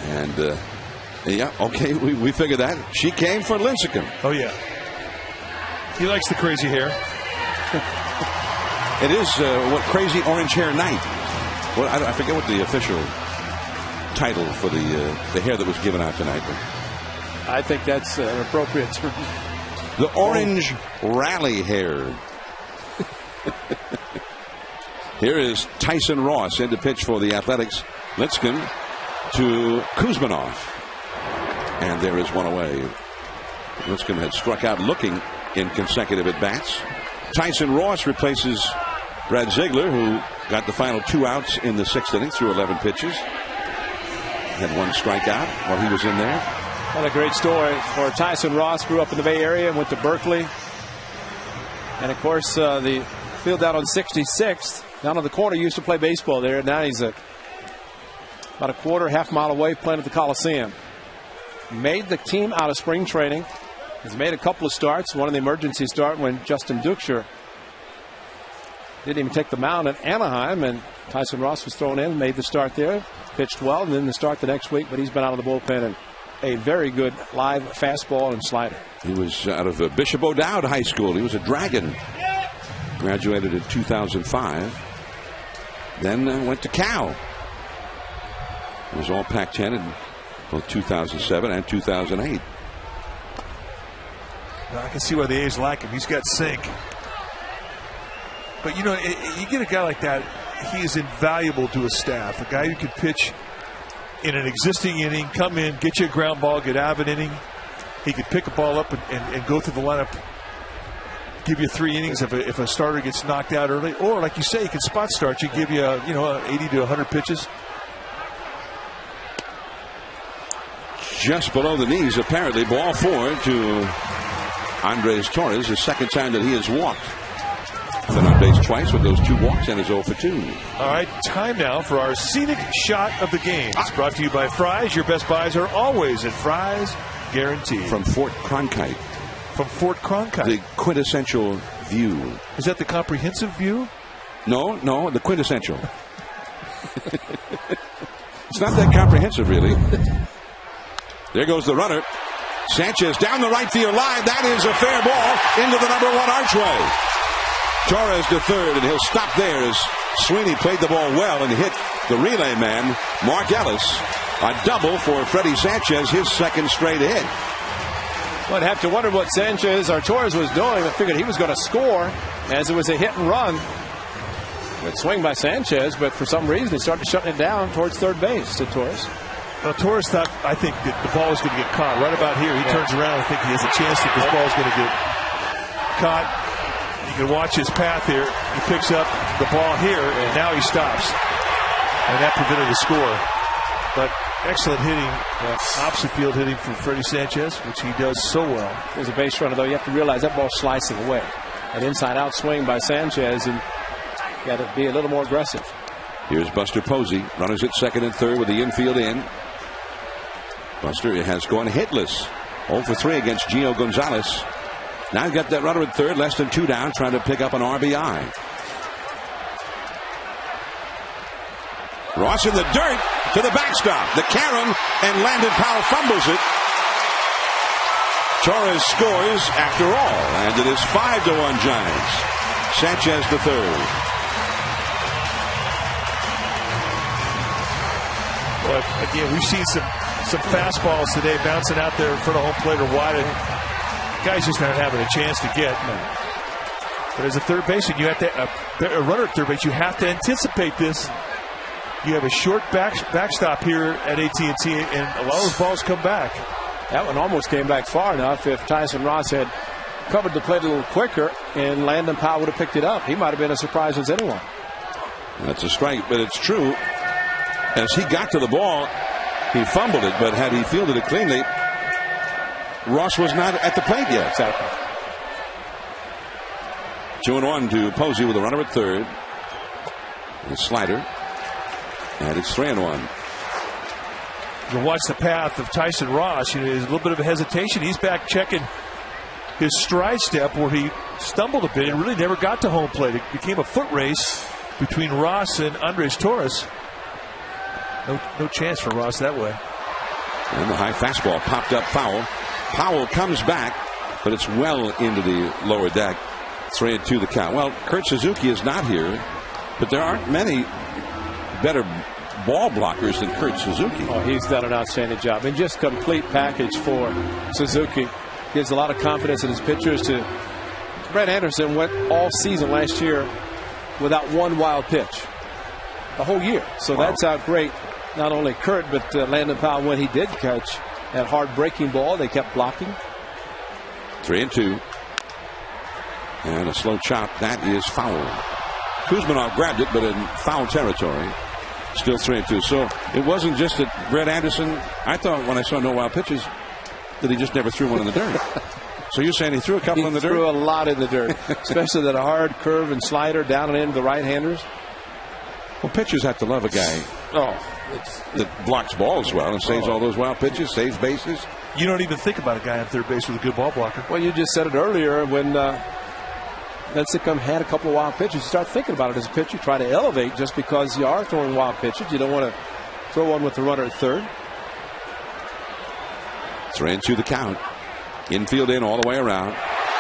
And yeah, okay, we figured that. She came for Lincecum. Oh, yeah. He likes the crazy hair. It is what Crazy Orange Hair Night. Well, I forget what the official title for the hair that was given out tonight. But I think that's an appropriate term. The Orange Rally Hair. Here is Tyson Ross in to pitch for the Athletics. Lincecum to Kuzmanov. And there is one away. Lincecum had struck out looking in consecutive at-bats. Tyson Ross replaces Brad Ziegler, who got the final 2 outs in the 6th inning through 11 pitches. Had 1 strikeout while he was in there. What a great story for Tyson Ross. Grew up in the Bay Area and went to Berkeley. And, of course, the field down on 66th, down on the corner, used to play baseball there. Now he's about a half mile away playing at the Coliseum. Made the team out of spring training. Has made a couple of starts. One in the emergency start when Justin Duxer didn't even take the mound at Anaheim, and Tyson Ross was thrown in, made the start there, pitched well, and then the start the next week. But he's been out of the bullpen and a very good live fastball and slider. He was out of Bishop O'Dowd High School. He was a Dragon. Graduated in 2005. Then went to Cal. It was all Pac-10 in both 2007 and 2008. I can see why the A's like him. He's got sink. But, you know, you get a guy like that, he is invaluable to a staff. A guy who can pitch in an existing inning, come in, get you a ground ball, get out of an inning. He could pick a ball up and go through the lineup, give you 3 innings if a starter gets knocked out early. Or, like you say, he can spot start you, give you, 80 to 100 pitches. Just below the knees, apparently. Ball 4 to Andres Torres, the second time that he has walked. Been on base twice with those 2 walks and is 0 for 2. All right, time now for our scenic shot of the game. It's brought to you by Fry's. Your best buys are always at Fry's, guaranteed. From Fort Cronkite. From Fort Cronkite. The quintessential view. Is that the comprehensive view? No, the quintessential. It's not that comprehensive, really. There goes the runner. Sanchez down the right field line. That is a fair ball into the number 1 archway. Torres to third, and he'll stop there as Sweeney played the ball well and hit the relay man, Mark Ellis. A double for Freddie Sanchez, his second straight hit. Well, I'd have to wonder what Sanchez or Torres was doing. I figured he was going to score as it was a hit and run. Good swing by Sanchez, but for some reason he started shutting it down towards third base to Torres. Well, Torres thought, I think, that the ball was going to get caught. Right about here, he turns around. I think he has a chance that this ball is going to get caught. You can watch his path here. He picks up the ball here, and now he stops. And that prevented a score. But excellent hitting, opposite field hitting from Freddie Sanchez, which he does so well. There's a base runner, though. You have to realize that ball's slicing away. An inside-out swing by Sanchez, and you got to be a little more aggressive. Here's Buster Posey. Runners at second and third with the infield in. Buster has gone hitless. 0 for 3 against Gio Gonzalez. Now he's got that runner at third, less than 2 down, trying to pick up an RBI. Ross in the dirt to the backstop. The carom, and Landon Powell fumbles it. Torres scores after all, and it is 5-1 Giants. Sanchez the third. But again, we've seen some fastballs today bouncing out there in front of home plate or wide. Guys just not having a chance to get. But as a third baseman, you have to a runner at third base. You have to anticipate this. You have a short backstop here at AT&T, and a lot of those balls come back. That one almost came back far enough. If Tyson Ross had covered the plate a little quicker and Landon Powell would have picked it up, he might have been as surprised as anyone. That's a strike, but it's true. As he got to the ball, he fumbled it, but had he fielded it cleanly, Ross was not at the plate yet. Exactly. 2-1 to Posey with a runner at third. The slider. And it's 3-1. You watch the path of Tyson Ross. There's a little bit of a hesitation. He's back checking his stride step where he stumbled a bit and really never got to home plate. It became a foot race between Ross and Andres Torres. No chance for Ross that way. And the high fastball popped up foul. Powell comes back, but it's well into the lower deck. 3-2 the count. Well, Kurt Suzuki is not here, but there aren't many better ball blockers than Kurt Suzuki. Oh, he's done an outstanding job. And just complete package for Suzuki. Gives a lot of confidence in his pitchers. To Brett Anderson went all season last year without one wild pitch. The whole year. So that's how great not only Kurt, but Landon Powell, when he did catch that hard breaking ball, they kept blocking. 3-2. And a slow chop. That is foul. Kuzmanov grabbed it, but in foul territory. Still 3-2. So it wasn't just that Brett Anderson. I thought when I saw no wild pitches that he just never threw one in the dirt. So you're saying he threw a couple in the dirt? He threw a lot in the dirt, especially that hard curve and slider down and into the right-handers. Well, pitchers have to love a guy that blocks balls well and saves all those wild pitches, saves bases. You don't even think about a guy on third base with a good ball blocker. Well, you just said it earlier when Lincecum had a couple of wild pitches. You start thinking about it as a pitcher. You try to elevate just because you are throwing wild pitches. You don't want to throw one with the runner at third. 3-2 the count. Infield in all the way around.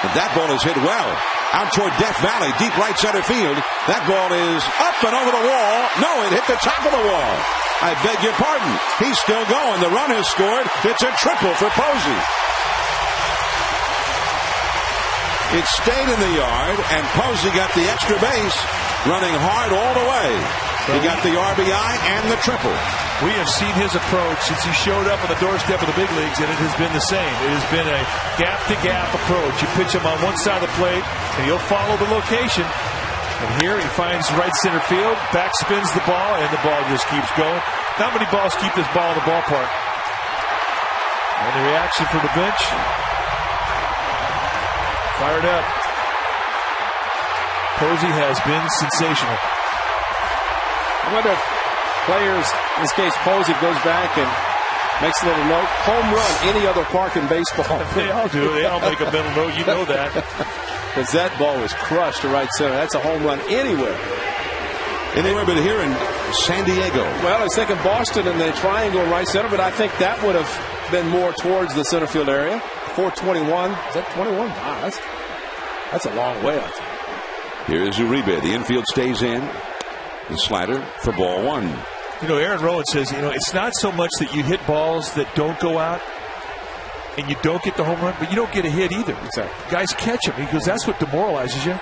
And that ball is hit well. Out toward Death Valley, deep right center field. That ball is up and over the wall. No, it hit the top of the wall. I beg your pardon. He's still going. The run has scored. It's a triple for Posey. It stayed in the yard, and Posey got the extra base, running hard all the way. He got the RBI and the triple. We have seen his approach since he showed up on the doorstep of the big leagues, and it has been the same. It has been a gap-to-gap approach. You pitch him on one side of the plate, and he'll follow the location. And here he finds right center field, back spins the ball, and the ball just keeps going. Not many balls keep this ball in the ballpark. And the reaction from the bench. Fired up. Posey has been sensational. I wonder if players, in this case Posey, goes back and makes a little note. Home run, any other park in baseball. They all do. They all make a mental note. You know that. Because that ball was crushed to right center. That's a home run anywhere. Anywhere but here in San Diego. Well, I was thinking Boston and the triangle in right center, but I think that would have been more towards the center field area. 421. Is that 21? Wow, that's a long way out there. Here is Uribe. The infield stays in. The slider for ball one. You know, Aaron Rowan says, it's not so much that you hit balls that don't go out and you don't get the home run, but you don't get a hit either. Exactly. Guys catch him because that's what demoralizes you.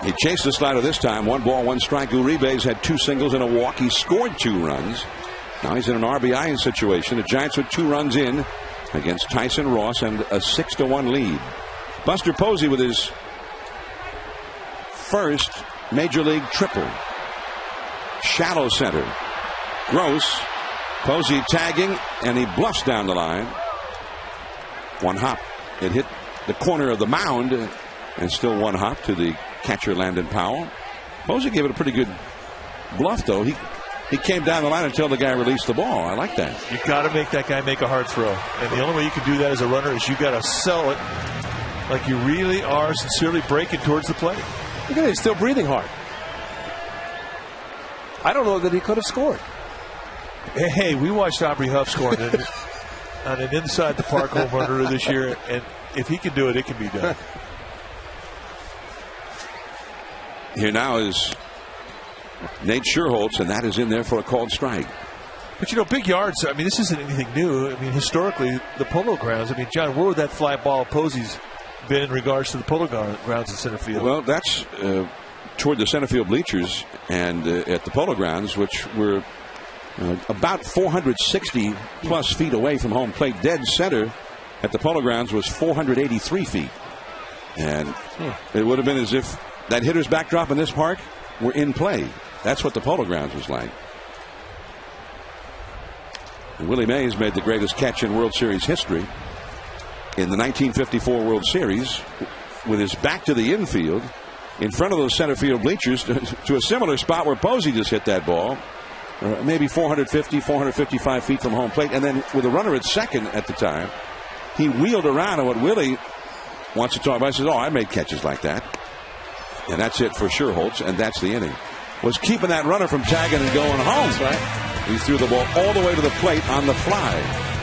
He chased the slider this time. 1 ball, 1 strike. Uribe's had 2 singles and a walk. He scored 2 runs. Now he's in an RBI situation. The Giants with 2 runs in against Tyson Ross and a 6-1 lead. Buster Posey with his first major league triple. Shallow center. Gross. Posey tagging, and he bluffs down the line. 1 hop. It hit the corner of the mound, and still 1 hop to the catcher Landon Powell. Posey gave it a pretty good bluff, though. He came down the line until the guy released the ball. I like that. You got to make that guy make a hard throw, and the only way you can do that as a runner is you got to sell it like you really are sincerely breaking towards the plate. Look at it, he's still breathing hard. I don't know that he could have scored. Hey, we watched Aubrey Huff score on an inside the park home run earlier this year, and if he can do it, it can be done. Here now is Nate Scherholtz, and that is in there for a called strike. But big yards, this isn't anything new. Historically, the Polo Grounds, John, where would that fly ball Posey's been in regards to the Polo Grounds in center field? Well, that's toward the center field bleachers and at the Polo Grounds, which were about 460 plus feet away from home plate. Dead center at the Polo Grounds was 483 feet. And it would have been as if that hitter's backdrop in this park were in play. That's what the Polo Grounds was like. And Willie Mays made the greatest catch in World Series history in the 1954 World Series with his back to the infield in front of those center field bleachers to a similar spot where Posey just hit that ball. Maybe 450, 455 feet from home plate. And then with a runner at second at the time, he wheeled around, and what Willie wants to talk about, he says, I made catches like that. And that's it for Scherholtz, and that's the inning. was keeping that runner from tagging and going home. That's right. He threw the ball all the way to the plate on the fly.